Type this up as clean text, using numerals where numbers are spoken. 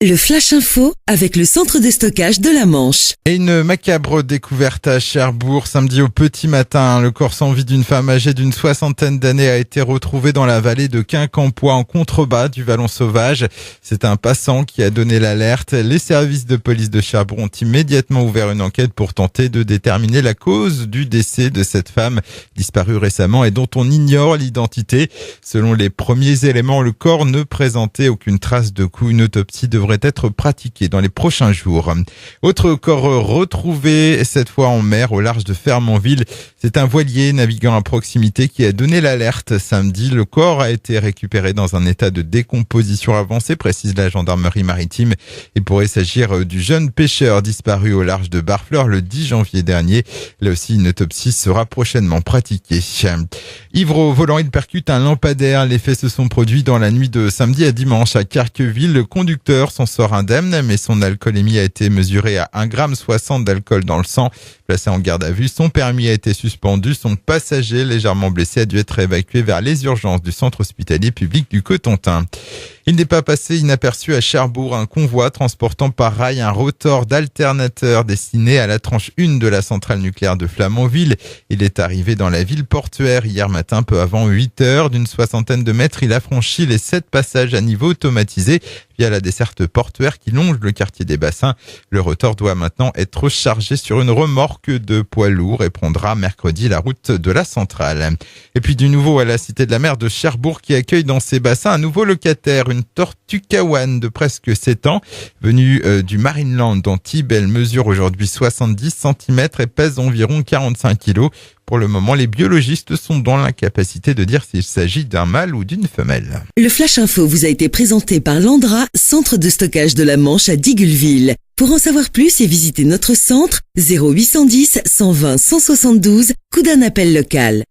Le Flash Info avec le centre de stockage de la Manche. Et une macabre découverte à Cherbourg samedi au petit matin. Le corps sans vie d'une femme âgée d'une soixantaine d'années a été retrouvé dans la vallée de Quincampoix en contrebas du Vallon Sauvage. C'est un passant qui a donné l'alerte. Les services de police de Cherbourg ont immédiatement ouvert une enquête pour tenter de déterminer la cause du décès de cette femme disparue récemment et dont on ignore l'identité. Selon les premiers éléments, le corps ne présentait aucune trace de coup. Une autopsie devrait être pratiquée dans les prochains jours. Autre corps retrouvé, cette fois en mer, au large de Fermonville. C'est un voilier naviguant à proximité qui a donné l'alerte samedi. Le corps a été récupéré dans un état de décomposition avancée, précise la gendarmerie maritime. Il pourrait s'agir du jeune pêcheur disparu au large de Barfleur le 10 janvier dernier. Là aussi, une autopsie sera prochainement pratiquée. Ivre au volant, il percute un lampadaire. Les faits se sont produits dans la nuit de samedi à dimanche à Carqueville. Le conducteur s'en sort indemne, mais son alcoolémie a été mesurée à 1,60 g d'alcool dans le sang. Placé en garde à vue, son permis a été suspendu. Son passager, légèrement blessé, a dû être évacué vers les urgences du centre hospitalier public du Cotentin. Il n'est pas passé inaperçu à Cherbourg. Un convoi transportant par rail un rotor d'alternateur destiné à la tranche 1 de la centrale nucléaire de Flamanville. Il est arrivé dans la ville portuaire hier matin, peu avant 8 heures. D'une soixantaine de mètres, il a franchi les 7 passages à niveau automatisés via la desserte portuaire qui longe le quartier des Bassins. Le rotor doit maintenant être chargé sur une remorque de poids lourd et prendra mercredi la route de la centrale. Et puis du nouveau à la Cité de la Mer de Cherbourg qui accueille dans ses bassins un nouveau locataire, une tortue kawan de presque 7 ans, venue du Marineland d'Antibes. Elle mesure aujourd'hui 70 cm et pèse environ 45 kg. Pour le moment, les biologistes sont dans l'incapacité de dire s'il s'agit d'un mâle ou d'une femelle. Le Flash Info vous a été présenté par Landra, centre de stockage de la Manche à Digulville. Pour en savoir plus et visiter notre centre, 0810 120 172, coup d'un appel local.